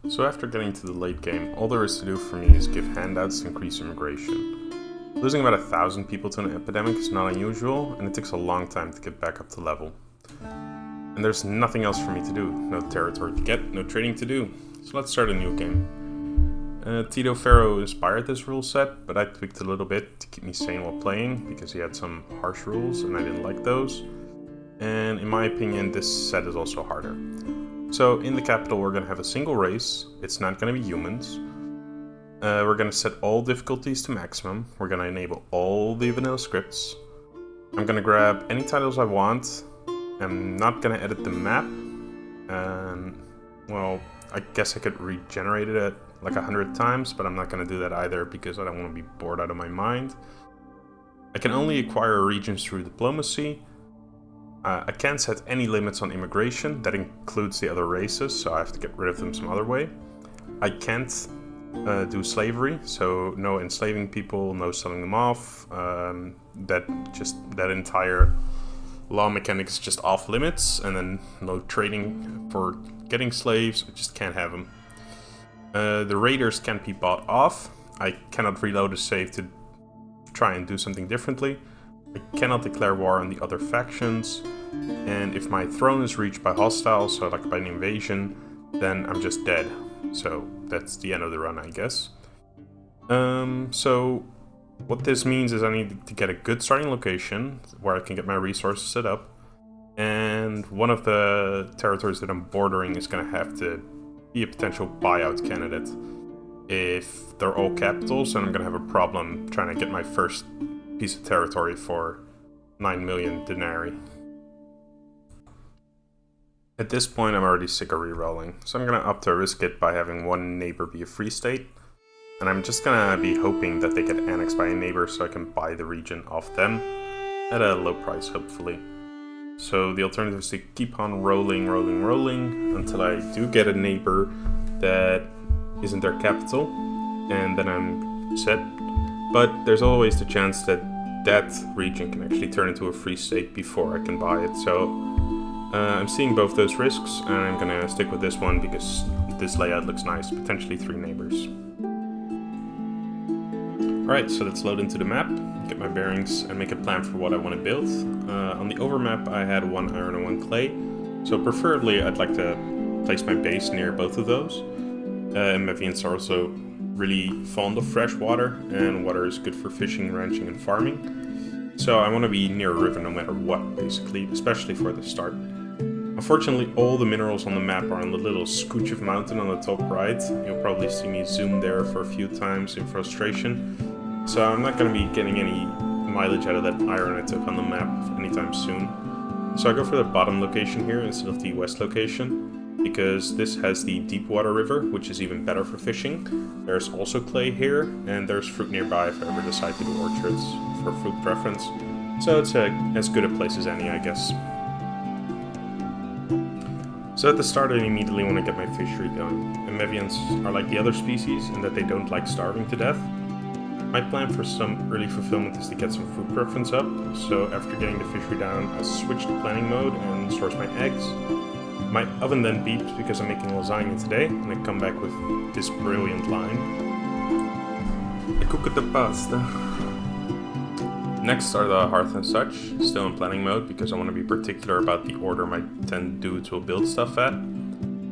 So after getting to the late game, all there is to do for me is give handouts to increase immigration. Losing about 1,000 people to an epidemic is not unusual, and it takes a long time to get back up to level. And there's nothing else for me to do. No territory to get, no trading to do. So let's start a new game. Tito Ferro inspired this rule set, but I tweaked a little bit to keep me sane while playing, because he had some harsh rules and I didn't like those. And in my opinion, this set is also harder. So in the capital we're going to have a single race. It's not going to be humans. We're going to set all difficulties to maximum. We're going to enable all the vanilla scripts. I'm going to grab any titles I want. I'm not going to edit the map. Well, I guess I could regenerate it like 100 times, but I'm not going to do that either because I don't want to be bored out of my mind. I can only acquire regions through diplomacy. I can't set any limits on immigration. That includes the other races, so I have to get rid of them some other way. I can't do slavery, so no enslaving people, no selling them off. That entire law mechanic is just off limits, and then no trading for getting slaves. I just can't have them. The raiders can't be bought off. I cannot reload a save to try and do something differently. I cannot declare war on the other factions, and if my throne is reached by hostiles, so like by an invasion, then I'm just dead. So that's the end of the run, I guess. So what this means is I need to get a good starting location where I can get my resources set up, and one of the territories that I'm bordering is going to have to be a potential buyout candidate. If they're all capitals, then I'm going to have a problem trying to get my first piece of territory for 9 million denarii. At this point I'm already sick of rerolling, so I'm going to opt to risk it by having one neighbor be a free state, and I'm just going to be hoping that they get annexed by a neighbor so I can buy the region off them at a low price, hopefully. So the alternative is to keep on rolling until I do get a neighbor that isn't their capital, and then I'm set. But there's always the chance that that region can actually turn into a free state before I can buy it. So I'm seeing both those risks, and I'm gonna stick with this one because this layout looks nice. Potentially 3 neighbors. Alright, so let's load into the map, get my bearings, and make a plan for what I want to build. On the overmap I had 1 iron and 1 clay, so preferably I'd like to place my base near both of those. Amevians are also really fond of fresh water, and water is good for fishing, ranching, and farming. So I want to be near a river no matter what, basically, especially for the start. Unfortunately, all the minerals on the map are on the little scooch of mountain on the top right. You'll probably see me zoom there for a few times in frustration. So I'm not going to be getting any mileage out of that iron I took on the map anytime soon. So I go for the bottom location here instead of the west location, because this has the deep water river, which is even better for fishing. There's also clay here, and there's fruit nearby if I ever decide to do orchards for fruit preference. So it's as good a place as any, I guess. So at the start I immediately want to get my fishery going. Amevians are like the other species in that they don't like starving to death. My plan for some early fulfillment is to get some food preference up, so after getting the fishery down I switch to planning mode and source my eggs. My oven then beeps because I'm making lasagna today, and I come back with this brilliant line. I cook the pasta. Next are the hearth and such, still in planning mode because I want to be particular about the order my tent dudes will build stuff at.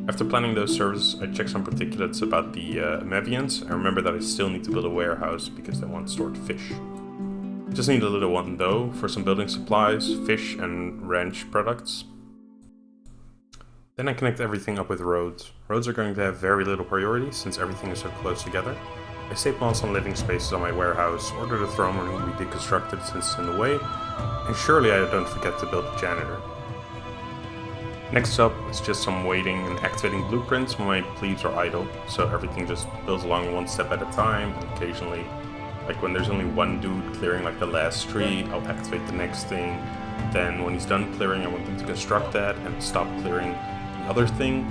After planning those services, I check some particulates about the Amevians. I remember that I still need to build a warehouse because they want stored fish. I just need a little one though for some building supplies, fish and ranch products. Then I connect everything up with roads. Roads are going to have very little priority since everything is so close together. I staple on some living spaces on my warehouse, order the throne room to be deconstructed since it's in the way, and surely I don't forget to build a janitor. Next up is just some waiting and activating blueprints when my plebes are idle, so everything just builds along one step at a time, and occasionally, like when there's only one dude clearing like the last tree, I'll activate the next thing. Then when he's done clearing, I want them to construct that and stop clearing the other thing.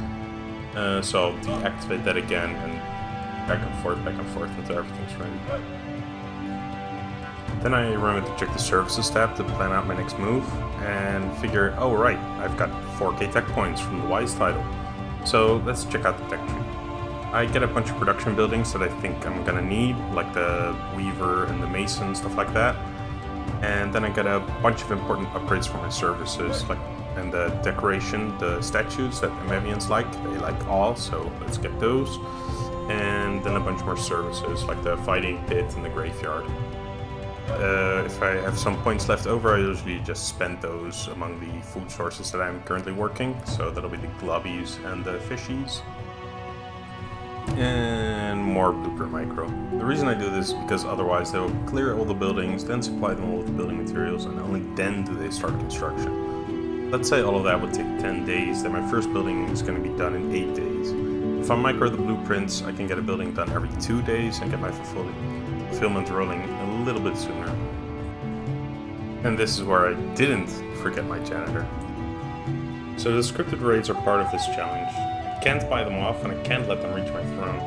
So I'll deactivate that again and back and forth until everything's ready. Then I remember to check the services tab to plan out my next move and figure, oh right, I've got 4k tech points from the Wise title. So let's check out the tech tree. I get a bunch of production buildings that I think I'm gonna need, like the weaver and the mason, stuff like that. And then I get a bunch of important upgrades for my services, like and the decoration, the statues that Amevians like. They like all, so let's get those. And then a bunch more services, like the fighting pit and the graveyard. If I have some points left over, I usually just spend those among the food sources that I'm currently working. So that'll be the globbies and the fishies. And more blueprint micro. The reason I do this is because otherwise they will clear all the buildings, then supply them all with building materials, and only then do they start construction. Let's say all of that would take 10 days, then my first building is going to be done in 8 days. If I micro the blueprints, I can get a building done every 2 days and get my fulfillment rolling a little bit sooner. And this is where I didn't forget my janitor. So the scripted raids are part of this challenge. I can't buy them off and I can't let them reach my throne.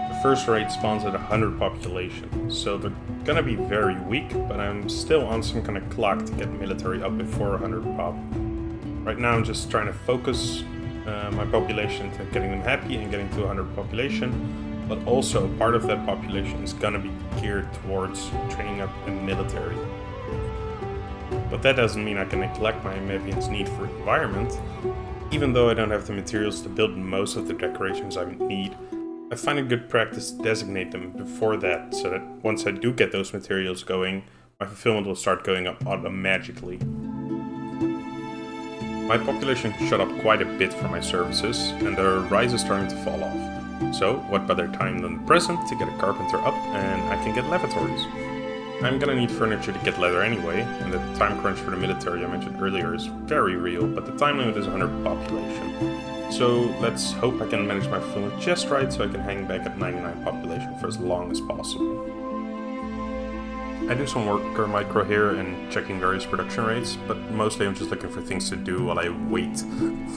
The first raid spawns at 100 population, so they're gonna be very weak, but I'm still on some kind of clock to get military up before 100 pop. Right now I'm just trying to focus my population to getting them happy and getting to 100 population, but also part of that population is gonna be geared towards training up in military. But that doesn't mean I can neglect my Amevians' need for environment. Even though I don't have the materials to build most of the decorations I need, I find it good practice to designate them before that, so that once I do get those materials going, my fulfillment will start going up automatically. My population shot up quite a bit for my services, and the rise is starting to fall off. So, what better time than the present to get a carpenter up and I can get lavatories. I'm gonna need furniture to get leather anyway, and the time crunch for the military I mentioned earlier is very real, but the time limit is 100 population. So let's hope I can manage my fulfillment just right so I can hang back at 99 population for as long as possible. I do some worker micro here and checking various production rates, but mostly I'm just looking for things to do while I wait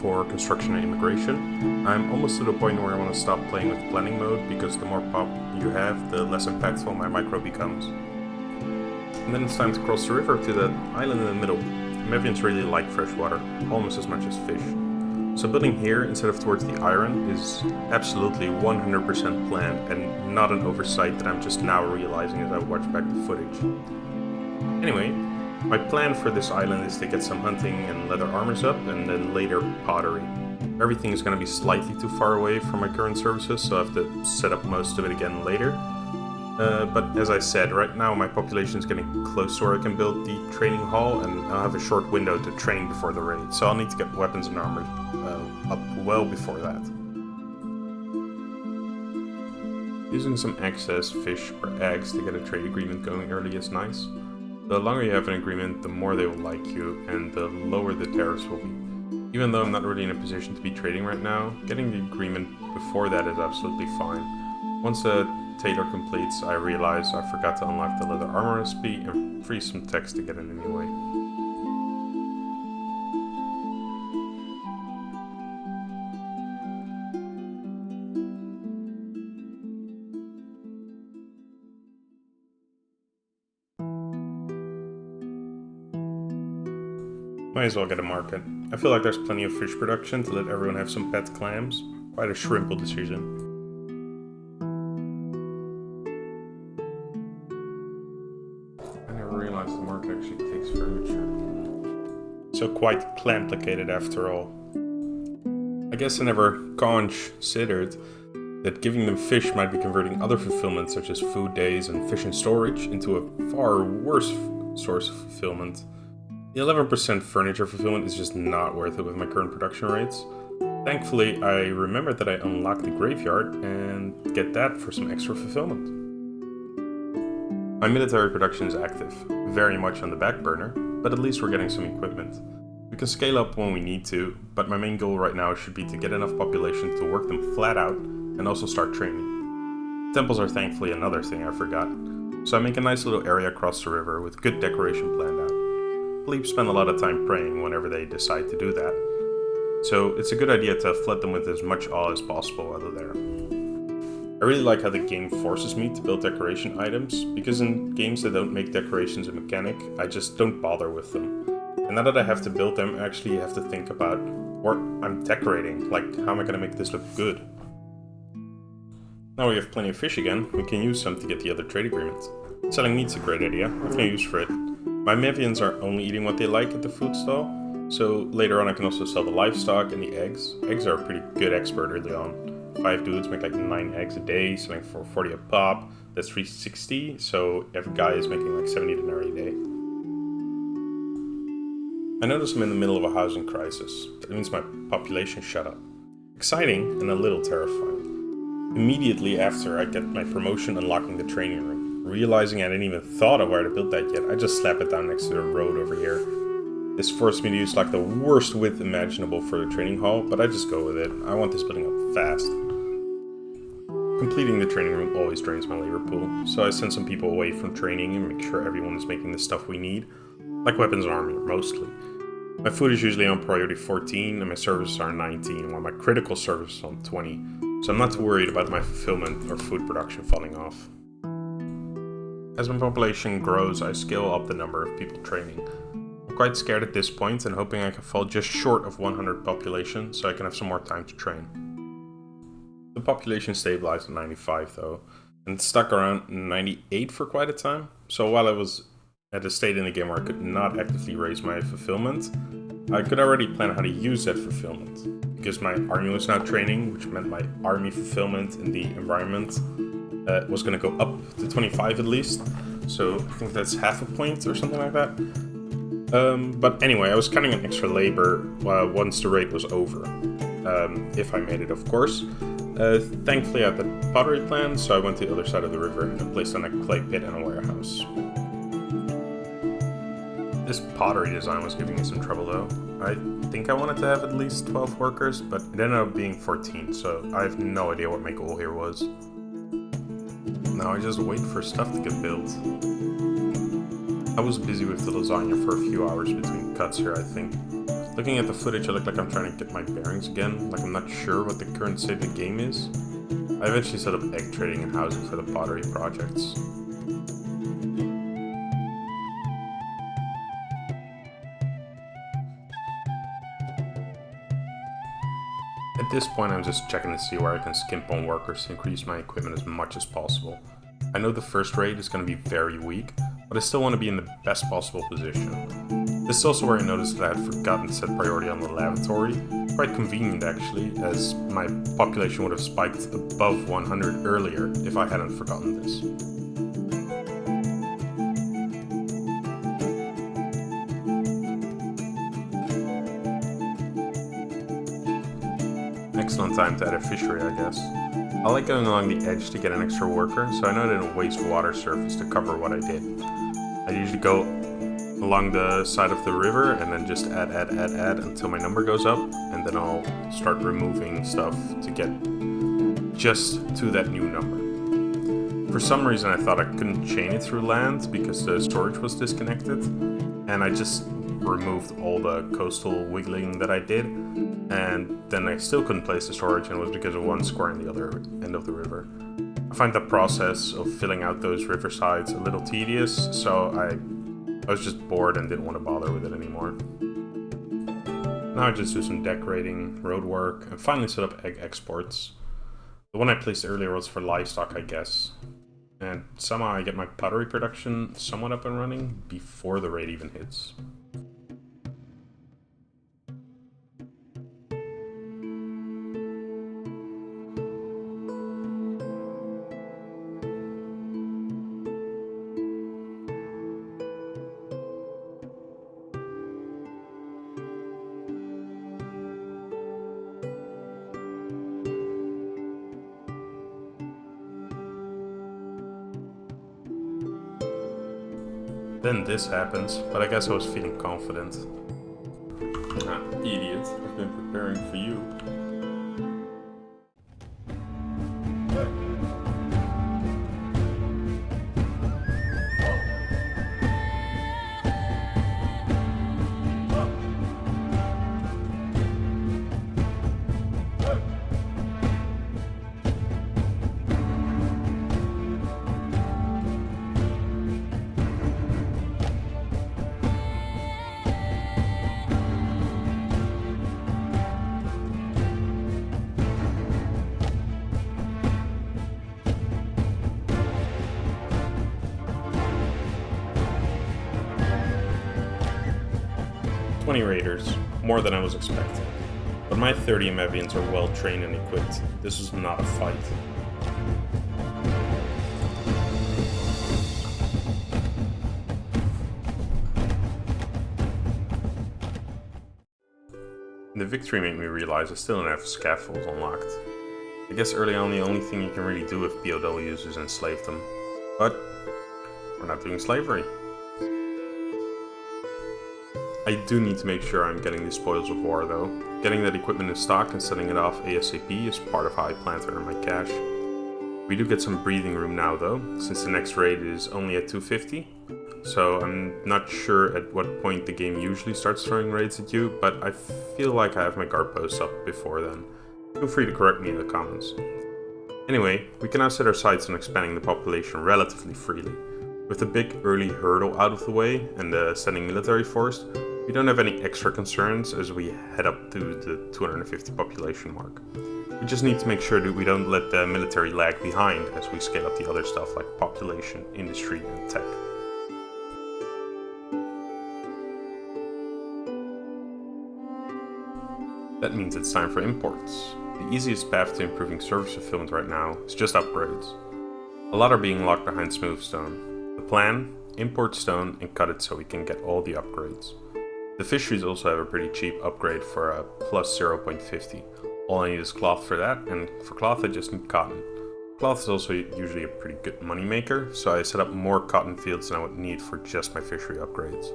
for construction and immigration. I'm almost to the point where I want to stop playing with planning mode, because the more pop you have, the less impactful my micro becomes. And then it's time to cross the river to that island in the middle. Amevians really like fresh water, almost as much as fish. So building here instead of towards the iron is absolutely 100% planned and not an oversight that I'm just now realizing as I watch back the footage. Anyway, my plan for this island is to get some hunting and leather armors up, and then later pottery. Everything is going to be slightly too far away from my current services, so I have to set up most of it again later. But as I said, right now my population is getting close to where I can build the training hall, and I'll have a short window to train before the raid, so I'll need to get weapons and armor up well before that. Using some excess fish or eggs to get a trade agreement going early is nice. The longer you have an agreement, the more they will like you, and the lower the tariffs will be. Even though I'm not really in a position to be trading right now, getting the agreement before that is absolutely fine. Once a tailor completes, I realize I forgot to unlock the leather armor recipe and freeze some text to get in anyway. Might as well get a market. I feel like there's plenty of fish production to let everyone have some pet clams. Quite a shrimple decision. The market actually takes furniture. So quite complicated after all. I guess I never considered that giving them fish might be converting other fulfillments such as food days and fish and storage into a far worse source of fulfillment. The 11% furniture fulfillment is just not worth it with my current production rates. Thankfully, I remembered that I unlocked the graveyard and get that for some extra fulfillment. My military production is active, very much on the back burner, but at least we're getting some equipment. We can scale up when we need to, but my main goal right now should be to get enough population to work them flat out and also start training. Temples are thankfully another thing I forgot, so I make a nice little area across the river with good decoration planned out. Plebes spend a lot of time praying whenever they decide to do that, so it's a good idea to flood them with as much awe as possible while they're there. I really like how the game forces me to build decoration items, because in games that don't make decorations a mechanic, I just don't bother with them. And now that I have to build them, I actually have to think about what I'm decorating, like how am I going to make this look good? Now we have plenty of fish again, we can use some to get the other trade agreements. Selling meat's a great idea, I have no use for it. My Amevians are only eating what they like at the food stall, so later on I can also sell the livestock and the eggs. Eggs are a pretty good expert early on. 5 dudes make like 9 eggs a day, selling for 40 a pop, that's 360, so every guy is making like 70 denarii a day. I notice I'm in the middle of a housing crisis. That means my population shut up. Exciting and a little terrifying. Immediately after I get my promotion unlocking the training room. Realizing I didn't even thought of where to build that yet, I just slap it down next to the road over here. This forced me to use like the worst width imaginable for the training hall, but I just go with it. I want this building up fast. Completing the training room always drains my labor pool, so I send some people away from training and make sure everyone is making the stuff we need, like weapons and armor, mostly. My food is usually on priority 14 and my services are 19, while my critical service is on 20, so I'm not too worried about my fulfillment or food production falling off. As my population grows, I scale up the number of people training. I'm quite scared at this point and hoping I can fall just short of 100 population so I can have some more time to train. The population stabilized at 95 though, and stuck around 98 for quite a time, so while I was at a state in the game where I could not actively raise my fulfillment, I could already plan how to use that fulfillment. Because my army was now training, which meant my army fulfillment in the environment was going to go up to 25 at least, so I think that's half a point or something like that. But anyway, I was cutting an extra labor once the raid was over, if I made it of course. Thankfully I had the pottery plan, so I went to the other side of the river and placed on a clay pit and a warehouse. This pottery design was giving me some trouble though. I think I wanted to have at least 12 workers, but it ended up being 14, so I have no idea what my goal here was. Now I just wait for stuff to get built. I was busy with the lasagna for a few hours between cuts here, I think. Looking at the footage, I look like I'm trying to get my bearings again, like I'm not sure what the current state of the game is. I eventually set up egg trading and housing for the pottery projects. At this point I'm just checking to see where I can skimp on workers to increase my equipment as much as possible. I know the first raid is going to be very weak, but I still want to be in the best possible position. This is also where I noticed that I had forgotten to set priority on the lavatory. Quite convenient actually, as my population would have spiked above 100 earlier if I hadn't forgotten this. Excellent time to add a fishery, I guess. I like going along the edge to get an extra worker, so I know I didn't waste water surface to cover what I did. I usually go along the side of the river and then just add until my number goes up, and then I'll start removing stuff to get just to that new number. For some reason I thought I couldn't chain it through land because the storage was disconnected, and I just removed all the coastal wiggling that I did, and then I still couldn't place the storage, and it was because of one square in the other end of the river. I find the process of filling out those riversides a little tedious, so I was just bored and didn't want to bother with it anymore. Now I just do some decorating, road work, and finally set up egg exports. The one I placed earlier was for livestock, I guess. And somehow I get my pottery production somewhat up and running before the raid even hits. Then this happens, but I guess I was feeling confident. Ah, idiot, I've been preparing for you. 20 raiders, more than I was expecting. But my 30 Amevians are well trained and equipped. This was not a fight. The victory made me realize I still don't have scaffolds unlocked. I guess early on the only thing you can really do with POWs is enslave them. But we're not doing slavery. I do need to make sure I'm getting the spoils of war though. Getting that equipment in stock and setting it off ASAP is part of how I plan to earn my cash. We do get some breathing room now though, since the next raid is only at 250. So I'm not sure at what point the game usually starts throwing raids at you, but I feel like I have my guard posts up before then. Feel free to correct me in the comments. Anyway, we can now set our sights on expanding the population relatively freely. With the big early hurdle out of the way and the standing military force, we don't have any extra concerns as we head up to the 250 population mark. We just need to make sure that we don't let the military lag behind as we scale up the other stuff like population, industry, and tech. That means it's time for imports. The easiest path to improving service fulfillment right now is just upgrades. A lot are being locked behind smooth stone. The plan? Import stone and cut it so we can get all the upgrades. The fisheries also have a pretty cheap upgrade for a plus 0.50. All I need is cloth for that, and for cloth I just need cotton. Cloth is also usually a pretty good money maker, so I set up more cotton fields than I would need for just my fishery upgrades.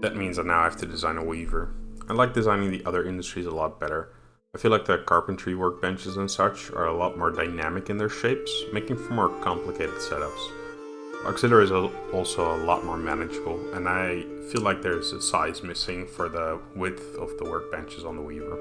That means I now have to design a weaver. I like designing the other industries a lot better. I feel like the carpentry workbenches and such are a lot more dynamic in their shapes, making for more complicated setups. Auxiliary is also a lot more manageable, and I feel like there's a size missing for the width of the workbenches on the weaver.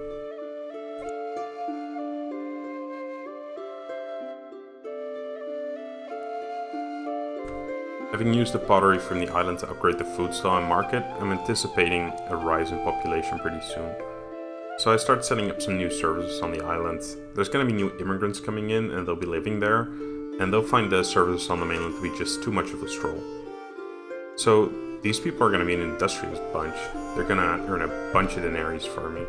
Having used the pottery from the island to upgrade the food stall and market, I'm anticipating a rise in population pretty soon. So I start setting up some new services on the island. There's going to be new immigrants coming in and they'll be living there, and they'll find the services on the mainland to be just too much of a stroll. So these people are going to be an industrious bunch. They're going to earn a bunch of denaries for me.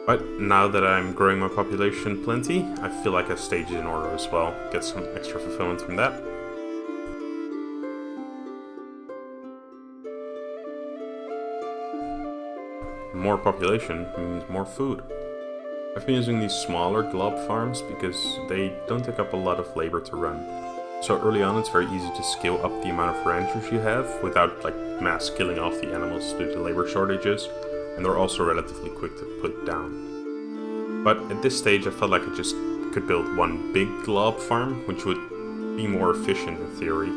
But now that I'm growing my population plenty, I feel like I've staged in order as well. Get some extra fulfillment from that. More population means more food. I've been using these smaller glob farms because they don't take up a lot of labor to run. So early on it's very easy to scale up the amount of ranchers you have without mass killing off the animals due to labor shortages, and they're also relatively quick to put down. But at this stage I felt like I just could build one big glob farm, which would be more efficient in theory.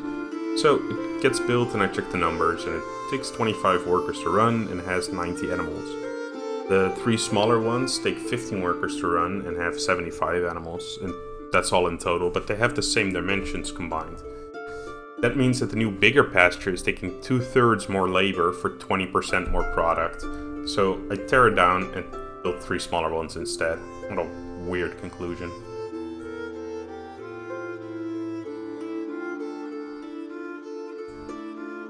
So it gets built and I check the numbers, and it takes 25 workers to run and has 90 animals. The 3 smaller ones take 15 workers to run and have 75 animals, and that's all in total, but they have the same dimensions combined. That means that the new bigger pasture is taking 2/3 more labor for 20% more product. So I tear it down and build 3 smaller ones instead. What a weird conclusion.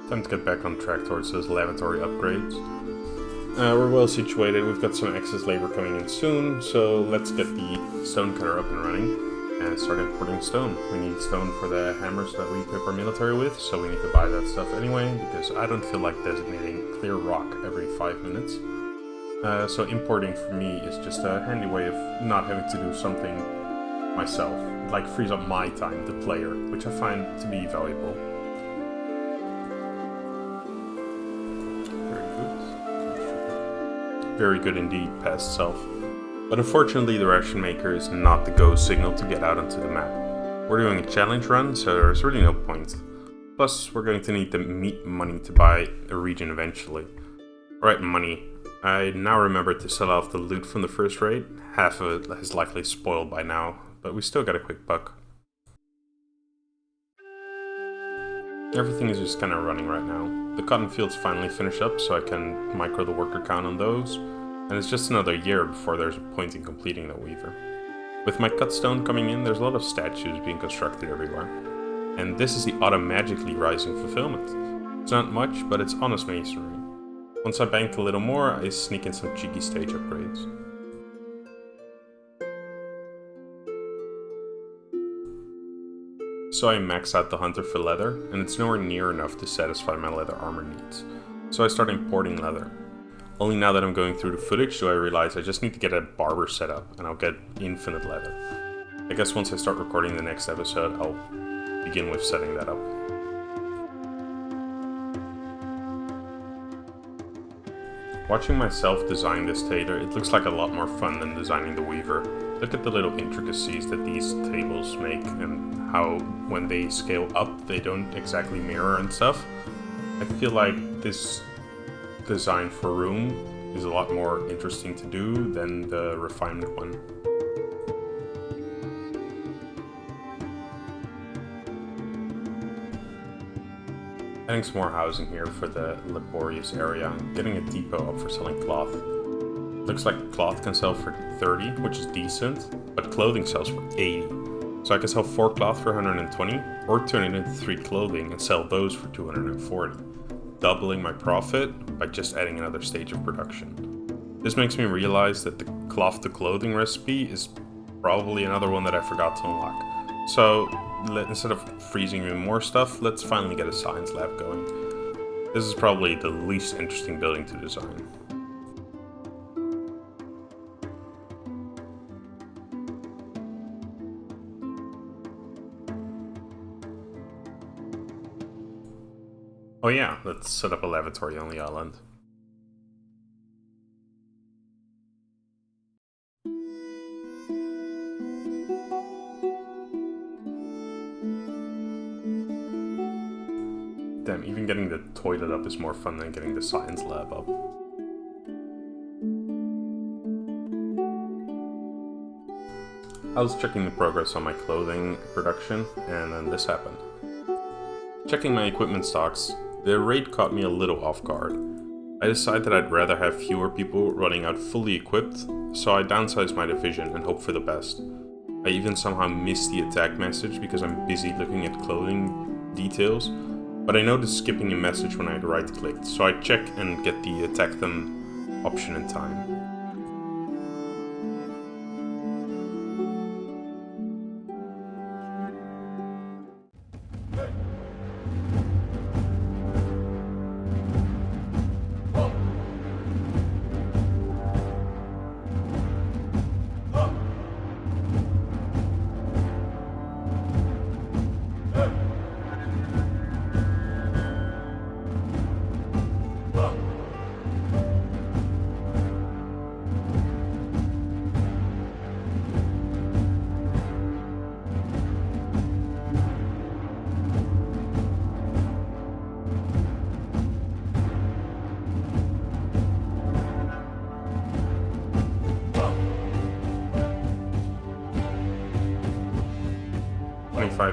Time to get back on track towards those lavatory upgrades. We're well situated, we've got some excess labor coming in soon, so let's get the stone cutter up and running and start importing stone. We need stone for the hammers that we equip our military with, so we need to buy that stuff anyway, because I don't feel like designating clear rock every 5 minutes. So importing for me is just a handy way of not having to do something myself. It frees up my time, the player, which I find to be valuable. Very good indeed, past self. But unfortunately the ration maker is not the go signal to get out onto the map. We're doing a challenge run, so there's really no point. Plus, we're going to need the meat money to buy a region eventually. Alright, money. I now remember to sell off the loot from the first raid. Half of it is likely spoiled by now, but we still got a quick buck. Everything is just kind of running right now. The cotton fields finally finish up, so I can micro the worker count on those, and it's just another year before there's a point in completing the weaver. With my cut stone coming in, there's a lot of statues being constructed everywhere. And this is the automatically rising fulfillment. It's not much, but it's honest masonry. Once I bank a little more, I sneak in some cheeky stage upgrades. So I max out the hunter for leather, and it's nowhere near enough to satisfy my leather armor needs. So I start importing leather. Only now that I'm going through the footage do I realize I just need to get a barber set up, and I'll get infinite leather. I guess once I start recording the next episode, I'll begin with setting that up. Watching myself design this tailor, it looks like a lot more fun than designing the weaver. Look at the little intricacies that these tables make and how when they scale up they don't exactly mirror and stuff. I feel like this design for room is a lot more interesting to do than the refinement one. Adding some more housing here for the laborious area, getting a depot up for selling cloth. Looks like cloth can sell for 30, which is decent, but clothing sells for 80. So I can sell 4 cloth for 120, or turn it into 3 clothing and sell those for 240, doubling my profit by just adding another stage of production. This makes me realize that the cloth to clothing recipe is probably another one that I forgot to unlock. So instead of freezing even more stuff, let's finally get a science lab going. This is probably the least interesting building to design. Oh yeah, let's set up a lavatory on the island. Damn, even getting the toilet up is more fun than getting the science lab up. I was checking the progress on my clothing production, and then this happened. Checking my equipment stocks, the raid caught me a little off guard. I decided I'd rather have fewer people running out fully equipped, so I downsized my division and hoped for the best. I even somehow missed the attack message because I'm busy looking at clothing details, but I noticed skipping a message when I had right-clicked, so I check and get the attack them option in time.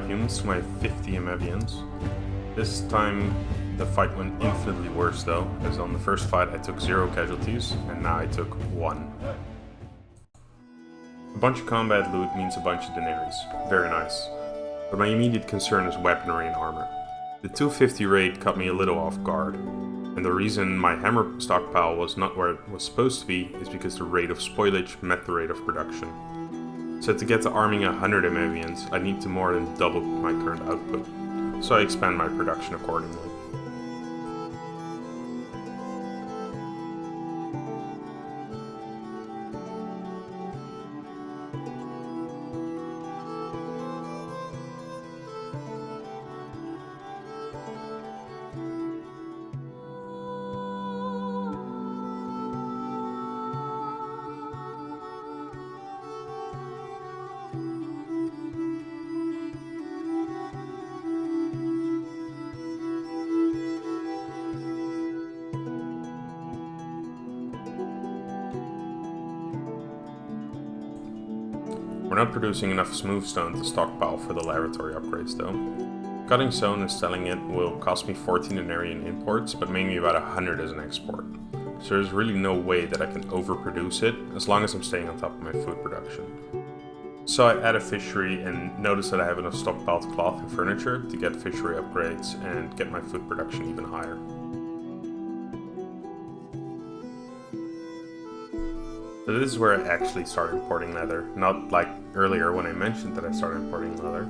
Humans to my 50 Amevians. This time the fight went infinitely worse though, as on the first fight I took 0 casualties, and now I took 1. A bunch of combat loot means a bunch of denaries, very nice. But my immediate concern is weaponry and armor. The 250 raid caught me a little off guard, and the reason my hammer stockpile was not where it was supposed to be is because the rate of spoilage met the rate of production. So to get to arming 100 Amevians, I need to more than double my current output, so I expand my production accordingly. We're not producing enough smooth stone to stockpile for the laboratory upgrades though. Cutting stone and selling it will cost me 14 denarii in imports, but maybe about 100 as an export. So there's really no way that I can overproduce it, as long as I'm staying on top of my food production. So I add a fishery and notice that I have enough stockpiled cloth and furniture to get fishery upgrades and get my food production even higher. So this is where I actually start importing leather, not like earlier when I mentioned that I started importing leather.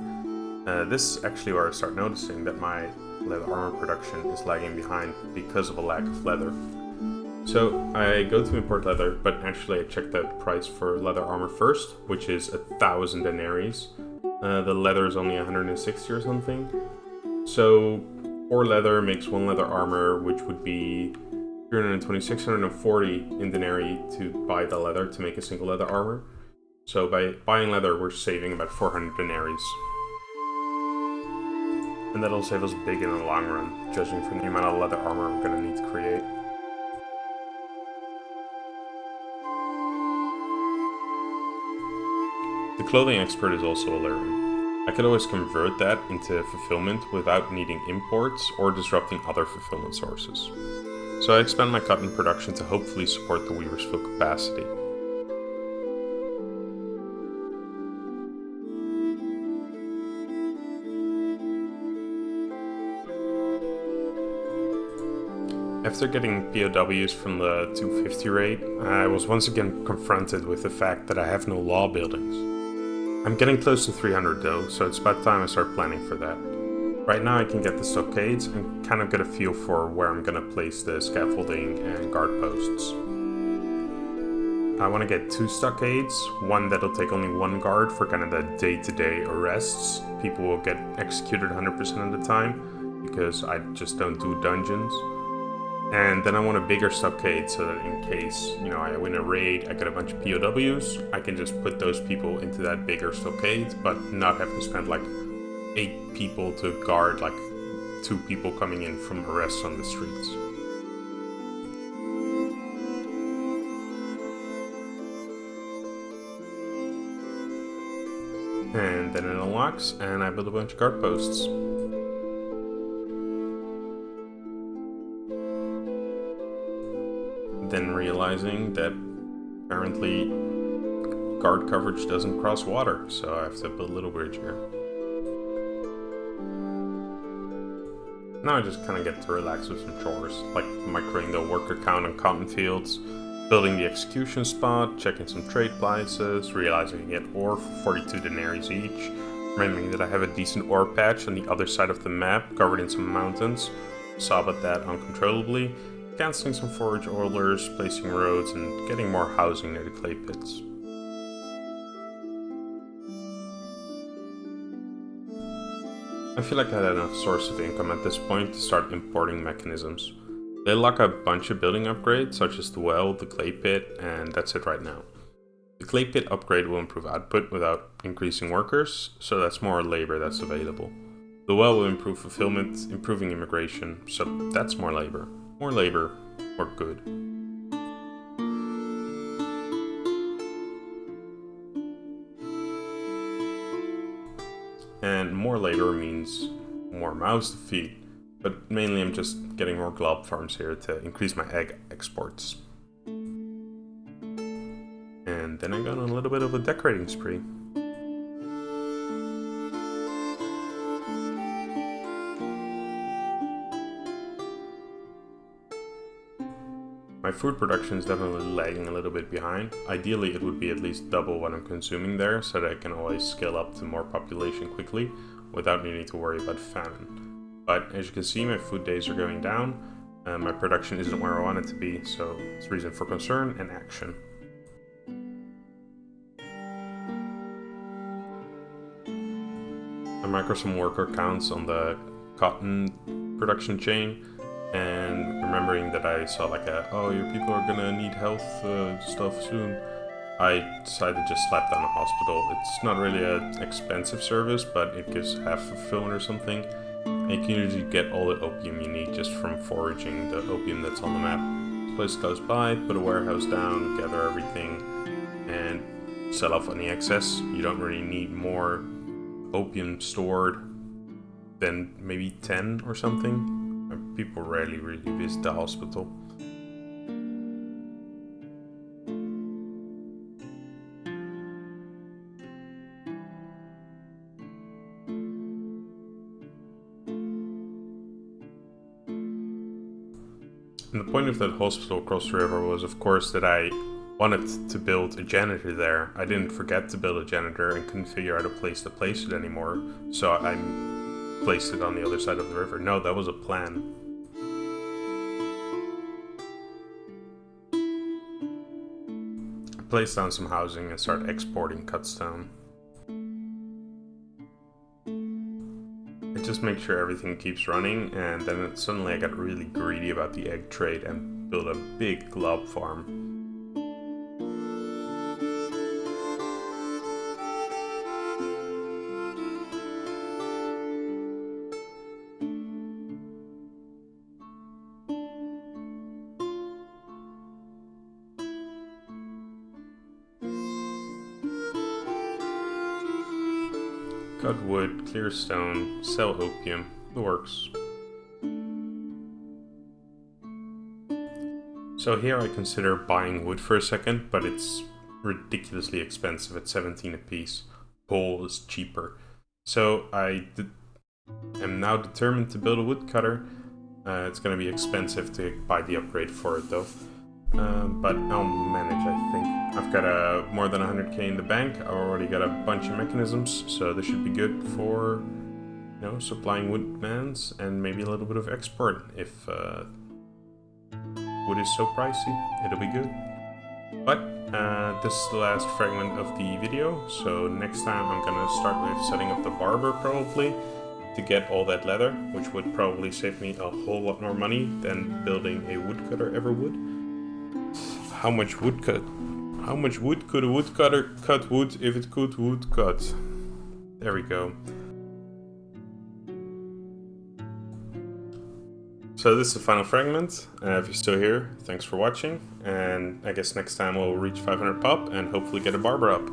This is actually where I start noticing that my leather armor production is lagging behind because of a lack of leather. So I go to import leather, but actually I check the price for leather armor first, which is 1,000 denaries. The leather is only 160 or something. So 4 leather makes 1 leather armor, which would be 320, 640 in denarii to buy the leather to make a single leather armor. So by buying leather, we're saving about 400 denaries. And that'll save us big in the long run, judging from the amount of leather armor we're gonna need to create. The clothing expert is also alluring. I could always convert that into fulfillment without needing imports or disrupting other fulfillment sources. So I expand my cotton production to hopefully support the weaver's full capacity. After getting POWs from the 250 raid, I was once again confronted with the fact that I have no law buildings. I'm getting close to 300 though, so it's about time I start planning for that. Right now I can get the stockades and kind of get a feel for where I'm gonna place the scaffolding and guard posts. I want to get 2 stockades, one that'll take only 1 guard for kind of the day-to-day arrests. People will get executed 100% of the time because I just don't do dungeons. And then I want a bigger stockade so that in case, I win a raid, I get a bunch of POWs, I can just put those people into that bigger stockade, but not have to spend like 8 people to guard like 2 people coming in from arrests on the streets. And then it unlocks, and I build a bunch of guard posts. Then realizing that apparently guard coverage doesn't cross water, so I have to build a little bridge here. Now I just kind of get to relax with some chores, like microing the worker count on cotton fields, building the execution spot, checking some trade prices, realizing I can get ore for 42 denaries each, remembering that I have a decent ore patch on the other side of the map, covered in some mountains, sob at that uncontrollably, cancelling some forage orders, placing roads, and getting more housing near the clay pits. I feel like I had enough source of income at this point to start importing mechanisms. They lock a bunch of building upgrades, such as the well, the clay pit, and that's it right now. The clay pit upgrade will improve output without increasing workers, so that's more labor that's available. The well will improve fulfillment, improving immigration, so that's more labor. More labor, more good. And more labor means more mouths to feed, but mainly I'm just getting more glob farms here to increase my egg exports. And then I got on a little bit of a decorating spree. My food production is definitely lagging a little bit behind. Ideally, it would be at least double what I'm consuming there, so that I can always scale up to more population quickly without needing to worry about famine. But as you can see, my food days are going down, and my production isn't where I want it to be, so it's reason for concern and action. I micro some worker counts on the cotton production chain, and remembering that I saw like your people are gonna need health stuff soon, I decided to just slap down a hospital. It's not really an expensive service, but it gives half fulfillment or something, and you can usually get all the opium you need just from foraging the opium that's on the map. This place close by, put a warehouse down, gather everything, and sell off any excess. You don't really need more opium stored than maybe 10 or something. People rarely really visit the hospital. And the point of that hospital across the river was, of course, that I wanted to build a janitor there. I didn't forget to build a janitor and couldn't figure out a place to place it anymore, so I placed it on the other side of the river. No, that was a plan. I placed down some housing and started exporting cut stone. I just make sure everything keeps running, and then suddenly I got really greedy about the egg trade and built a big glob farm. Cut wood, clear stone, sell opium, the works. So here I consider buying wood for a second, but it's ridiculously expensive at 17 a piece. Coal is cheaper. So I am now determined to build a woodcutter. It's going to be expensive to buy the upgrade for it though. But I'll manage, I think. I've got more than 100k in the bank. I've already got a bunch of mechanisms, so this should be good for, supplying woodmans and maybe a little bit of export. If wood is so pricey, it'll be good. But this is the last fragment of the video, so next time I'm gonna start with setting up the barber probably to get all that leather, which would probably save me a whole lot more money than building a woodcutter ever would. How much wood could a woodcutter cut wood if it could wood cut? There we go. So this is the final fragment. If you're still here, thanks for watching. And I guess next time we'll reach 500 pop and hopefully get a barber up.